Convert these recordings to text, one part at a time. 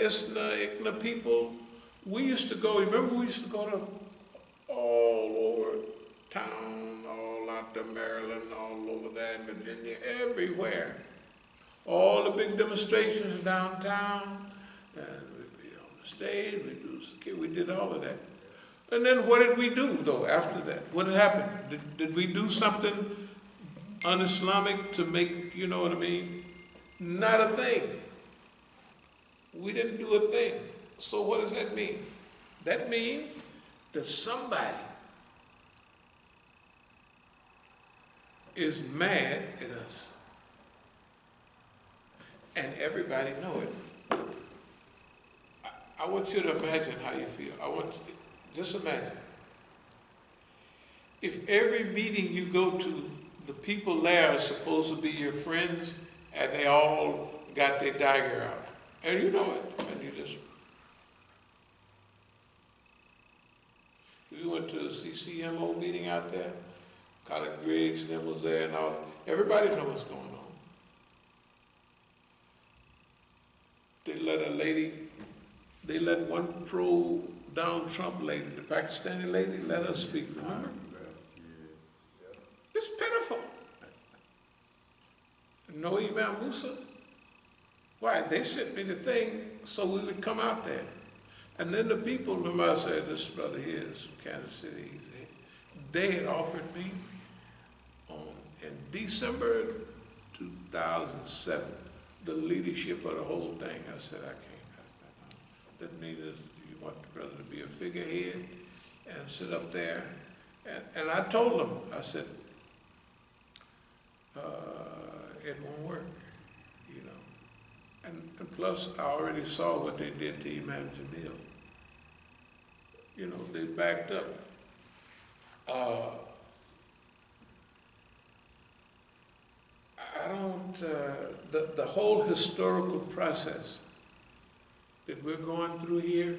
ISNA people, we used to go, remember we used to go to all over town, all out to Maryland, all over there in Virginia, everywhere. All the big demonstrations downtown, and we'd be on the stage, we did all of that. And then what did we do, though, after that? What had happened? Did we do something un-Islamic to make, you know what I mean? Not a thing. We didn't do a thing. So what does that mean? That means that somebody is mad at us. And everybody know it. I want you to imagine how you feel. Just imagine. If every meeting you go to, the people there are supposed to be your friends, and they all got their dagger out. And you know it. And you just... We went to a CCMO meeting out there. Carter Griggs and them was there and all. Everybody knows what's going on. They let one pro-Donald Trump lady, the Pakistani lady, let her speak, remember? It's pitiful. No Imam Musa. Why? They sent me the thing so we would come out there. And then the people, remember I said, this brother here is from Kansas City, they had offered me in December 2007, the leadership of the whole thing. I said, I can't. That means you want the brother to be a figurehead and sit up there. And I told them, I said, it won't work, you know. And plus, I already saw what they did to Imam Jamil. You know, they backed up. The whole historical process that we're going through here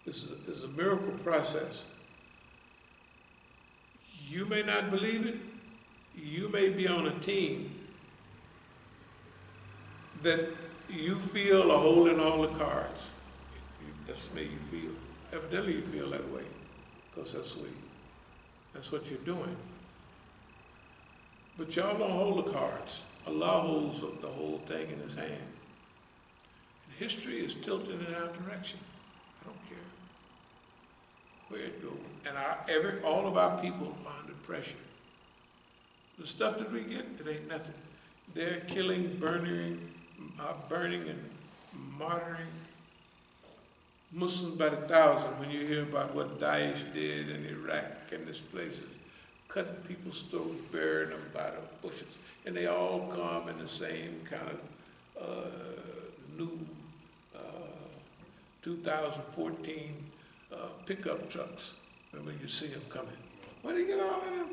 is a miracle process. You may not believe it. You may be on a team that you feel are holding all the cards. That's the way you feel. Evidently you feel that way, because that's what you're doing. But y'all don't hold the cards. Allah holds the whole thing in his hand. And history is tilted in our direction. I don't care where it goes. And all of our people are under pressure. The stuff that we get, it ain't nothing. They're killing, burning and martyring Muslims by the thousand. When you hear about what Daesh did in Iraq and these places, cutting people's throats, burying them by the bushes, and they all come in the same kind of new 2014 pickup trucks. Remember, you see them coming. Where do you get all of them?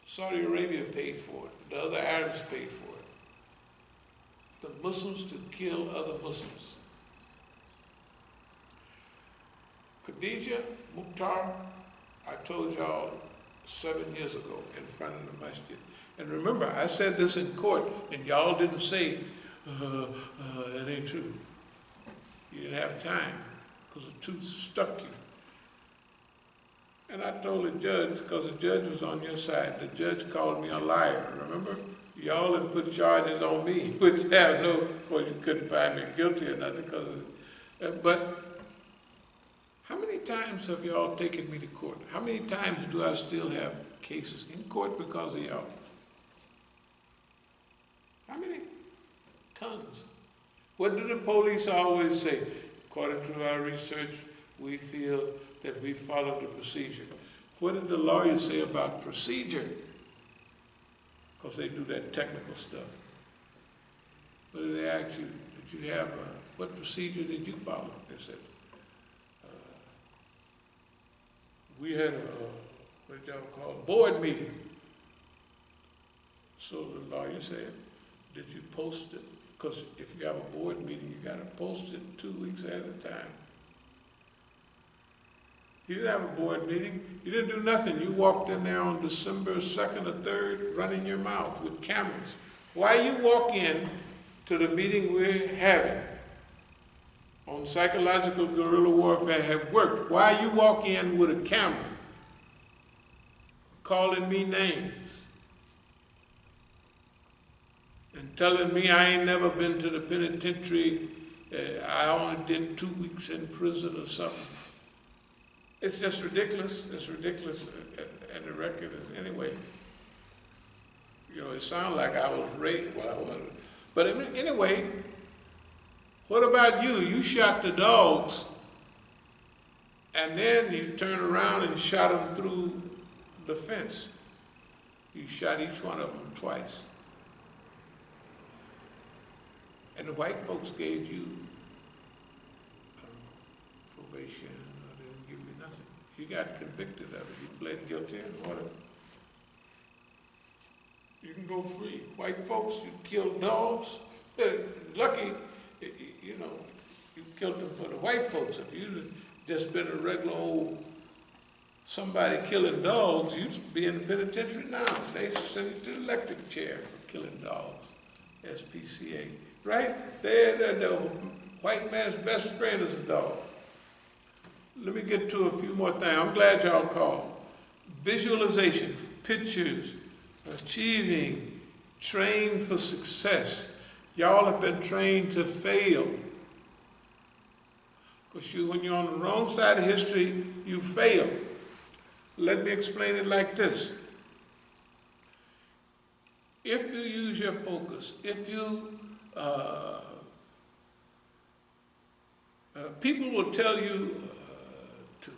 Saudi Arabia paid for it. The other Arabs paid for it. The Muslims to kill other Muslims. Khadija, Mukhtar, I told y'all 7 years ago in front of the Masjid. And remember, I said this in court, and y'all didn't say, that ain't true. You didn't have time, because the truth stuck you. And I told the judge, because the judge was on your side, the judge called me a liar, remember? Y'all had put charges on me, which have of course you couldn't find me guilty or nothing, but how many times have y'all taken me to court? How many times do I still have cases in court because of y'all? How many? Tons. What do the police always say? According to our research, we feel that we followed the procedure. What did the lawyers say about procedure? Because they do that technical stuff. What did they ask you? Did you have, what procedure did you follow? They said, we had what y'all call a board meeting. So the lawyer said, did you post it? Because if you have a board meeting, you got to post it 2 weeks at a time. You didn't have a board meeting. You didn't do nothing. You walked in there on December 2nd or 3rd, running your mouth with cameras. Why you walk in to the meeting we're having on psychological guerrilla warfare have worked. Why you walk in with a camera calling me names and telling me I ain't never been to the penitentiary, I only did 2 weeks in prison or something. It's just ridiculous. It's ridiculous. And the record is, anyway, it sounds like I was raped. Well, I wasn't. But anyway, what about you? You shot the dogs, and then you turned around and shot them through the fence. You shot each one of them twice. And the white folks gave you, I don't know, probation, or they didn't give you nothing. You got convicted of it. You pled guilty and whatever. You can go free. White folks, you killed dogs. Lucky, you killed them for the white folks. If you'd just been a regular old somebody killing dogs, you'd be in the penitentiary now. They send you to the electric chair for killing dogs. SPCA. Right? The white man's best friend is a dog. Let me get to a few more things. I'm glad y'all called. Visualization, pictures, achieving, trained for success. Y'all have been trained to fail. Because when you're on the wrong side of history, you fail. Let me explain it like this. If you use your focus, if you, people will tell you to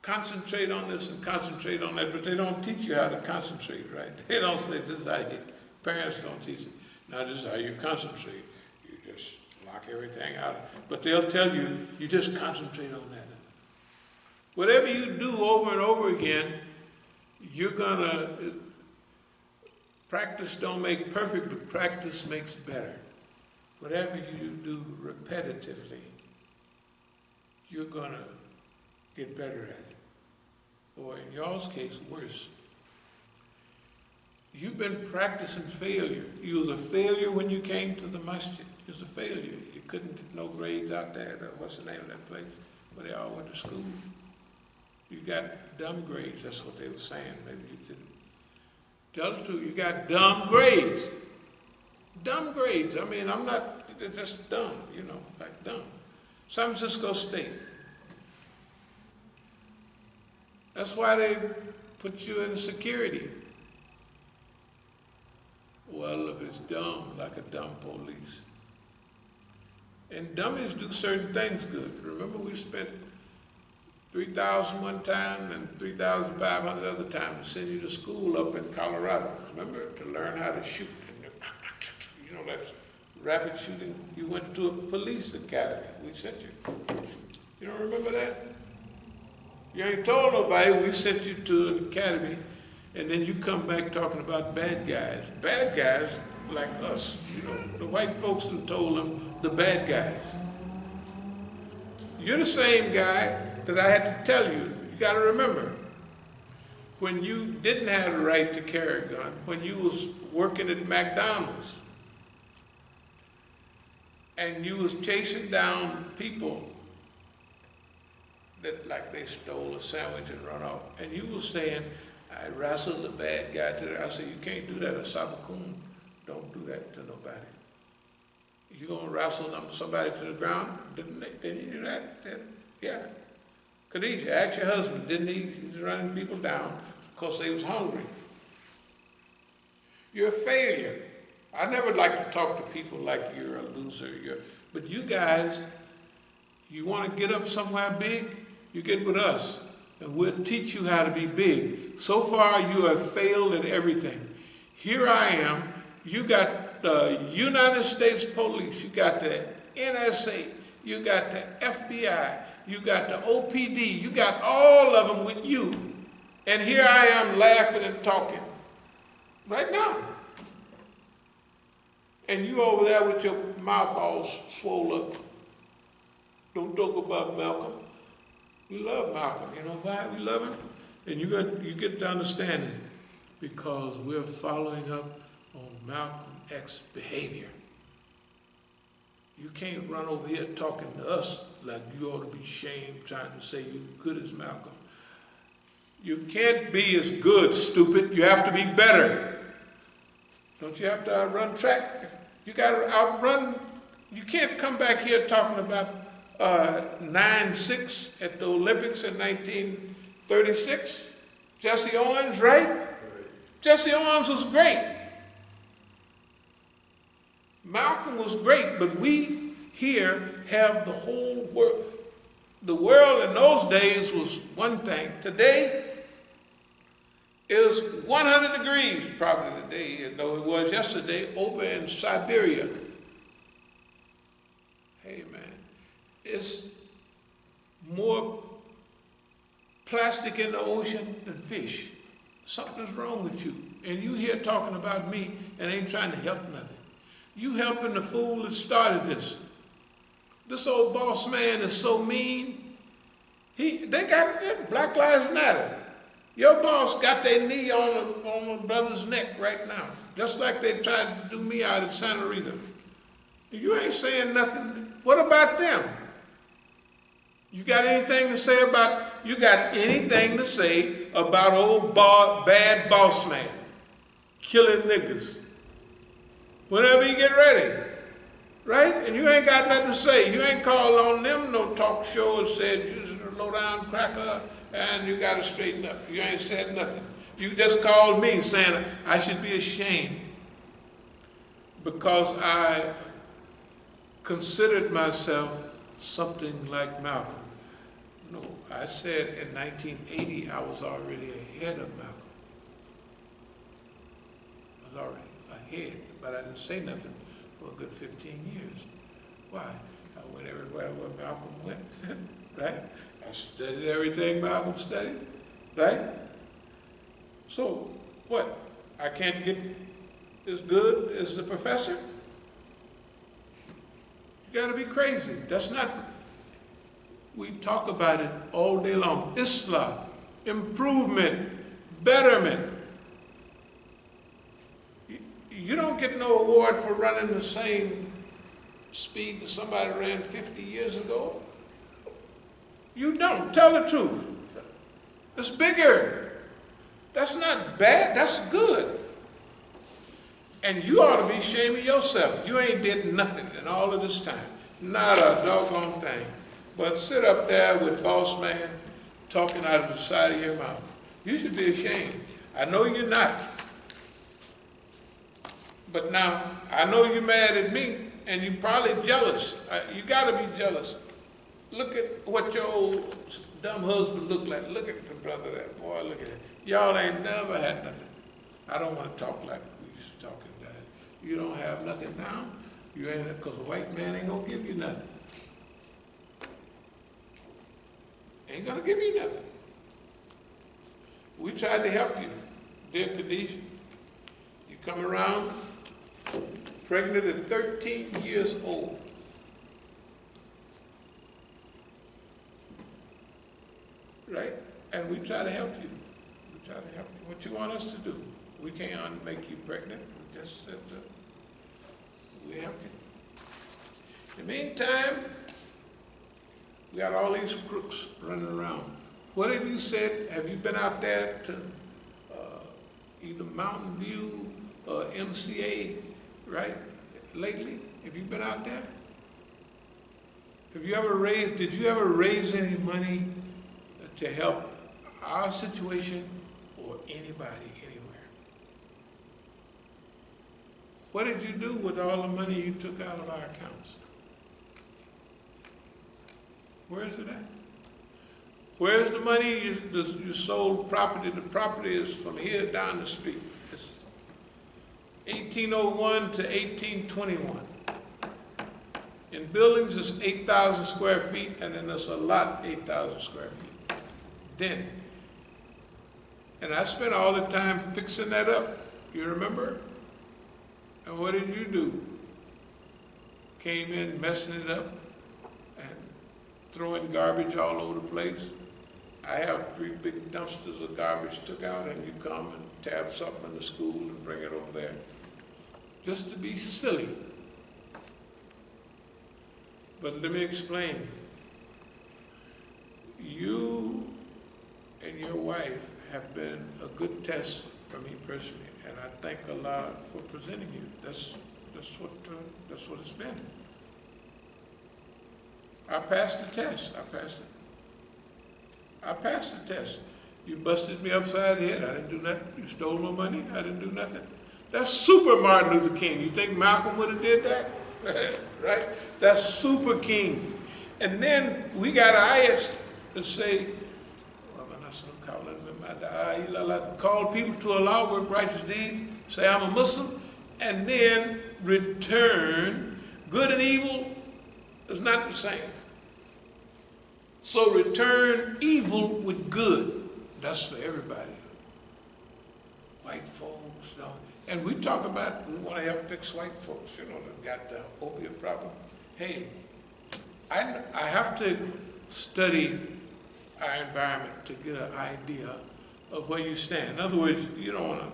concentrate on this and concentrate on that, but they don't teach you how to concentrate, right? They don't say this is how you, parents don't teach it. Now this is how you concentrate. You just lock everything out. But they'll tell you, you just concentrate on that. Whatever you do over and over again, you're gonna, practice don't make perfect, but practice makes better. Whatever you do repetitively, you're gonna get better at it. Or in y'all's case, worse. You've been practicing failure. You was a failure when you came to the Masjid. You was a failure. You couldn't get no grades out there. What's the name of that place where they all went to school? You got dumb grades. That's what they were saying. Maybe you didn't. Tell the truth. You got dumb grades. Dumb grades. I mean, I'm not, they're just dumb, like dumb. San Francisco State. That's why they put you in security. Well, if it's dumb, like a dumb police. And dummies do certain things good. Remember, we spent $3,000 one time and $3,500 other time to send you to school up in Colorado. Remember, to learn how to shoot. That's rapid shooting. You went to a police academy. We sent you. You don't remember that? You ain't told nobody. We sent you to an academy, and then you come back talking about bad guys. Bad guys like us. The white folks who told them the bad guys. You're the same guy that I had to tell you. You got to remember, when you didn't have the right to carry a gun, when you was working at McDonald's, and you was chasing down people that like they stole a sandwich and run off, and you was saying, I wrestled the bad guy to there. I said, you can't do that. As-Sabiqun, don't do that to nobody. You gonna wrestle somebody to the ground? Didn't you do that? Yeah. Khadijah, ask your husband, didn't he? He was running people down because they was hungry. You're a failure. I never like to talk to people like you're a loser. But you guys, you want to get up somewhere big, you get with us, and we'll teach you how to be big. So far, you have failed at everything. Here I am. You got the United States Police. You got the NSA. You got the FBI. You got the OPD. You got all of them with you. And here I am laughing and talking right now. And you over there with your mouth all swole up. Don't talk about Malcolm. We love Malcolm. You know why we love him? And you get to understand it. Because we're following up on Malcolm X behavior. You can't run over here talking to us like you ought to be ashamed trying to say you're good as Malcolm. You can't be as good, stupid. You have to be better. Don't you have to outrun track? You got to outrun. You can't come back here talking about 9-6 at the Olympics in 1936. Jesse Owens, right? Jesse Owens was great. Malcolm was great, but we here have the whole world. The world in those days was one thing. Today is 100 degrees probably today, though it was yesterday over in Siberia. Hey man, it's more plastic in the ocean than fish. Something's wrong with you. And you here talking about me and ain't trying to help nothing. You helping the fool that started this. This old boss man is so mean. They got Black Lives Matter. Your boss got their knee on my brother's neck right now, just like they tried to do me out at Santa Rita. You ain't saying nothing. What about them? You got anything to say about? You got anything to say about old bad boss man killing niggas? Whenever you get ready, right? And you ain't got nothing to say. You ain't called on them no talk show and said you're a low-down cracker and you got to straighten up. You ain't said nothing. You just called me saying I should be ashamed because I considered myself something like Malcolm. No, I said in 1980 I was already ahead of Malcolm. I was already ahead. But I didn't say nothing for a good 15 years. Why? I went everywhere where Malcolm went, right? I studied everything Malcolm studied, right? So what? I can't get as good as the professor? You gotta be crazy. That's not, we talk about it all day long. Islam, improvement, betterment. You don't get no award for running the same speed that somebody ran 50 years ago. You don't. Tell the truth. It's bigger. That's not bad. That's good. And you ought to be ashamed of yourself. You ain't did nothing in all of this time. Not a doggone thing. But sit up there with boss man talking out of the side of your mouth. You should be ashamed. I know you're not. But now, I know you're mad at me, and you're probably jealous. You gotta be jealous. Look at what your old dumb husband looked like. Look at the brother that boy, look at it. Y'all ain't never had nothing. I don't want to talk like we used to talk in that. You don't have nothing now. You ain't, because a white man ain't gonna give you nothing. Ain't gonna give you nothing. We tried to help you, dear Khadijah. You come around, pregnant at 13 years old. Right? And we try to help you. We try to help you. What you want us to do? We can't make you pregnant. We just said we help you. In the meantime, we got all these crooks running around. What have you said? Have you been out there to either Mountain View or MCA, right, lately? Have you been out there? Have you ever raised, did you ever raise any money to help our situation or anybody anywhere? What did you do with all the money you took out of our accounts? Where is it at? Where's the money you sold property? The property is from here down the street. It's 1801 to 1821. In buildings, it's 8,000 square feet, and then there's a lot 8,000 square feet. Then, and I spent all the time fixing that up. You remember? And what did you do? Came in messing it up and throwing garbage all over the place. I have 3 big dumpsters of garbage took out, and you come and tab something in the school and bring it over there. just to be silly. But let me explain. You and your wife have been a good test for me personally, and I thank Allah for presenting you. That's what it's been. I passed the test. I passed the test. You busted me upside the head. I didn't do nothing. You stole my money. I didn't do nothing. That's super Martin Luther King. You think Malcolm would have did that? Right? That's super King. And then we got ayats that say, call people to Allah, work righteous deeds, say I'm a Muslim, and then return. Good and evil is not the same. So return evil with good. That's for everybody. White folks, you know. And we talk about, we want to help fix white folks, you know, that got the opium problem. Hey, I have to study our environment to get an idea of where you stand. In other words, you don't want to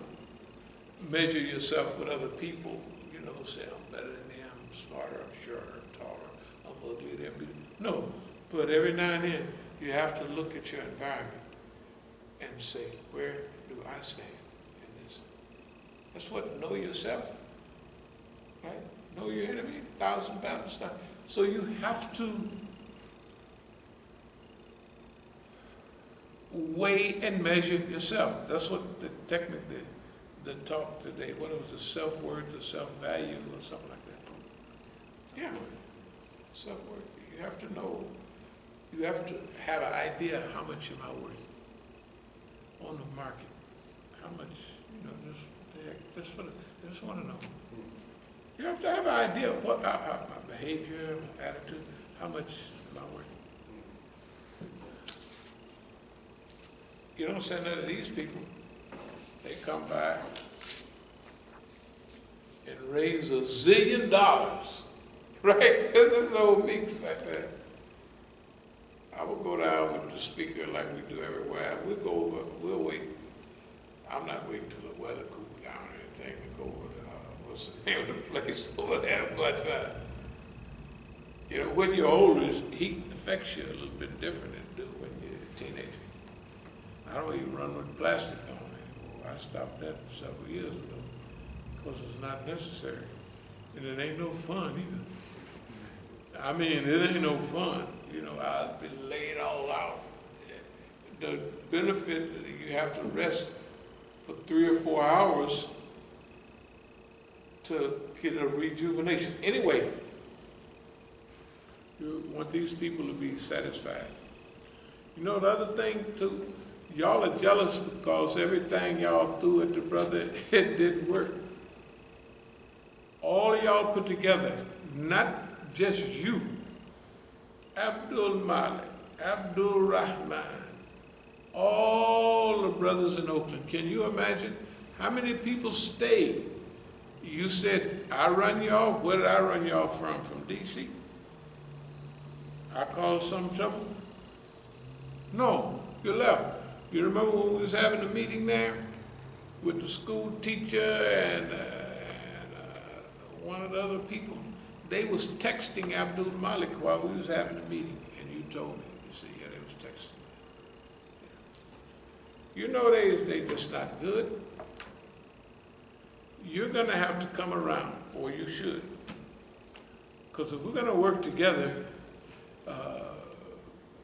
measure yourself with other people, you know, say I'm better than them, I'm smarter, I'm shorter, I'm taller, I'm ugly, they're beautiful. No, but every now and then you have to look at your environment and say, where do I stand in this? That's what, know yourself, right? Know your enemy, 1,000 battles. So you have to weigh and measure yourself. That's what technically the talk today, what it was, the self-worth, the self-value, or something like that. Yeah, self-worth. You have to know, you have to have an idea how much am I worth on the market. How much, you know, I just want to know. You have to have an idea of what my behavior, my attitude, how much am I worth. You don't send none of these people. They come by and raise $1 zillion, right? There's no mix like that. I will go down with the speaker like we do everywhere. We'll go over, we'll wait. I'm not waiting till the weather cools down or anything to go over to, what's the name of the place over there, but, you know, when you're older, heat affects you a little bit different than it do when you're a teenager. I don't even run with plastic on anymore. I stopped that several years ago because it's not necessary. And it ain't no fun either. I mean, it ain't no fun. You know, I'll be laid all out. The benefit that you have to rest for 3 or 4 hours to get a rejuvenation. Anyway, you want these people to be satisfied. You know, the other thing too, y'all are jealous because everything y'all threw at the brother, it didn't work. All of y'all put together, not just you, Abdul Malik, Abdul Rahman, all the brothers in Oakland. Can you imagine how many people stayed? You said, I run y'all. Where did I run y'all from? From D.C.? I caused some trouble? No, you left. You remember when we was having a meeting there with the school teacher and one of the other people? They was texting Abdul Malik while we was having a meeting, and you told me. You said, yeah, they was texting. Yeah. You know they just not good. You're gonna have to come around, or you should. Because if we're gonna work together,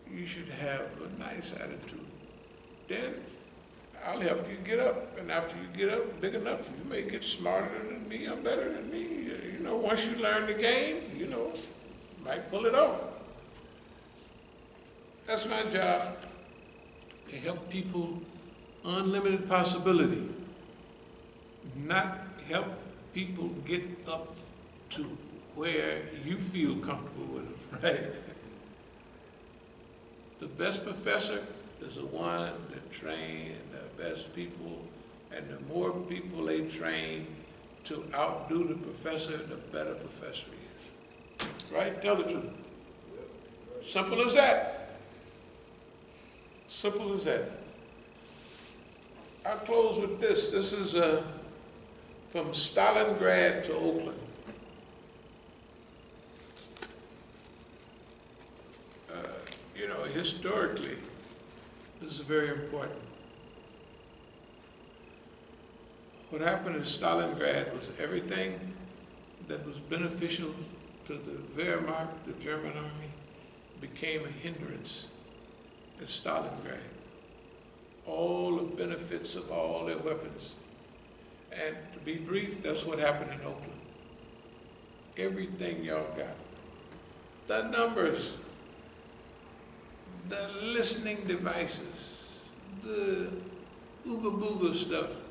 you should have a nice attitude. Then I'll help you get up, and after you get up big enough, you may get smarter than me or better than me. You know, once you learn the game, you know, you might pull it off. That's my job, to help people unlimited possibility, not help people get up to where you feel comfortable with them, right? The best professor is the one that trained the best people, and the more people they train to outdo the professor, the better professor he is. Right? Tell the truth. Simple as that. Simple as that. I'll close with this. This is for from Stalingrad to Oakland. Historically, this is very important. What happened in Stalingrad was everything that was beneficial to the Wehrmacht, the German army, became a hindrance at Stalingrad. All the benefits of all their weapons. And to be brief, that's what happened in Oakland. Everything y'all got. The numbers, the listening devices, the ooga booga stuff,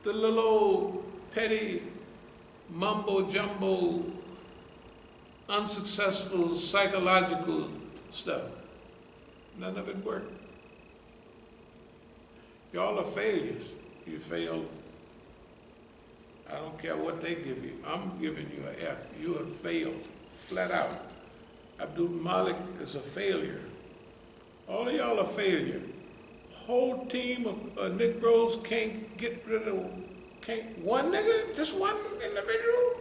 the little old petty mumbo jumbo, unsuccessful psychological stuff. None of it worked. Y'all are failures. You failed. I don't care what they give you. I'm giving you an F. You have failed, flat out. Abdul Malik is a failure. All of y'all are failure. Whole team of Negroes can't get rid of, one nigga, just one individual?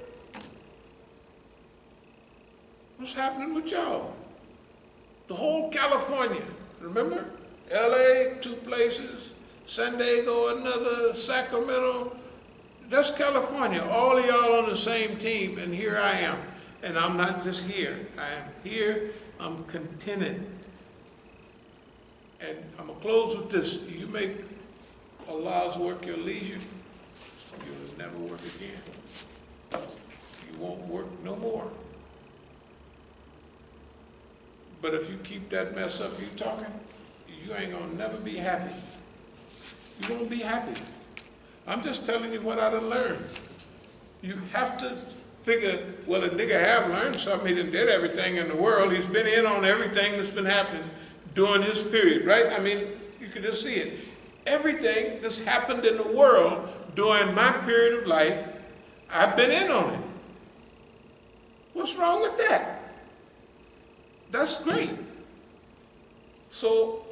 What's happening with y'all? The whole California, remember? LA, 2 places, San Diego, another, Sacramento. That's California. All of y'all on the same team, and here I am. And I'm not just here. I am here. I'm contented. And I'm going to close with this. You make Allah's work your leisure, you'll never work again. You won't work no more. But if you keep that mess up you talking, you ain't going to never be happy. You won't be happy. I'm just telling you what I done learned. You have to figure, well, a nigga have learned something. He done did everything in the world. He's been in on everything that's been happening during his period, right? I mean, you can just see it. Everything that's happened in the world during my period of life, I've been in on it. What's wrong with that? That's great. So,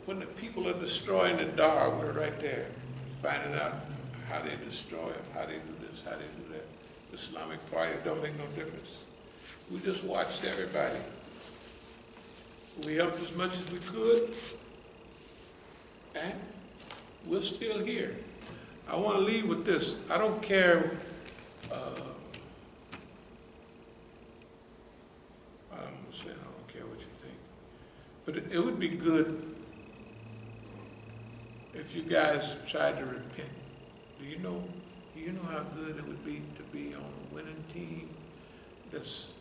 when the people are destroying the Dar, we're right there, finding out how they destroy them, how they do this, how they do that. The Islamic Party don't make no difference. We just watched everybody. We helped as much as we could, and we're still here. I want to leave with this. I don't care, I'm saying I don't care what you think, but it would be good if you guys tried to repent. Do you know how good it would be to be on a winning team that's